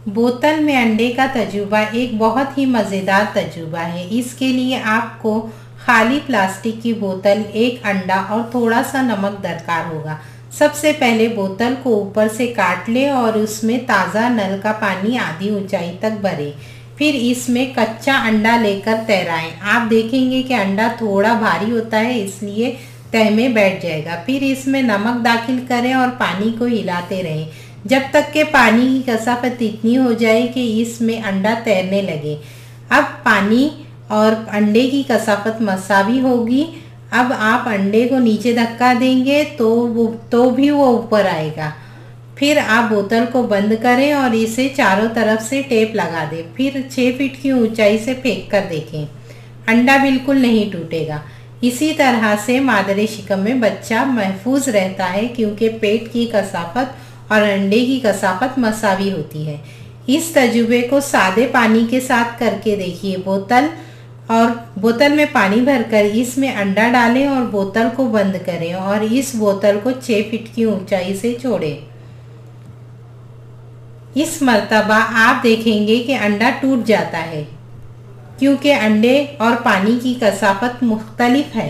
बोतल में अंडे का तजुर्बा एक बहुत ही मज़ेदार तजुर्बा है। इसके लिए आपको खाली प्लास्टिक की बोतल, एक अंडा और थोड़ा सा नमक दरकार होगा। सबसे पहले बोतल को ऊपर से काट लें और उसमें ताज़ा नल का पानी आधी ऊंचाई तक भरें। फिर इसमें कच्चा अंडा लेकर तैराएं। आप देखेंगे कि अंडा थोड़ा भारी होता है, इसलिए तह में बैठ जाएगा। फिर इसमें नमक दाखिल करें और पानी को हिलाते रहें जब तक कि पानी की कसाफत इतनी हो जाए कि इसमें अंडा तैरने लगे। अब पानी और अंडे की कसाफत मसावी होगी। अब आप अंडे को नीचे धक्का देंगे तो भी वो ऊपर आएगा। फिर आप बोतल को बंद करें और इसे चारों तरफ से टेप लगा दें। फिर 6 फीट की ऊंचाई से फेंक कर देखें, अंडा बिल्कुल नहीं टूटेगा। इसी तरह से मादरे शिकम में बच्चा महफूज रहता है, क्योंकि पेट की कसाफत और अंडे की कसाफत मसावी होती है। इस तजुर्बे को सादे पानी के साथ करके देखिए। बोतल में पानी भरकर इसमें अंडा डालें और बोतल को बंद करें और इस बोतल को 6 फीट की ऊंचाई से छोड़ें। इस मर्तबा आप देखेंगे कि अंडा टूट जाता है, क्योंकि अंडे और पानी की कसाफत मुख्तलिफ है।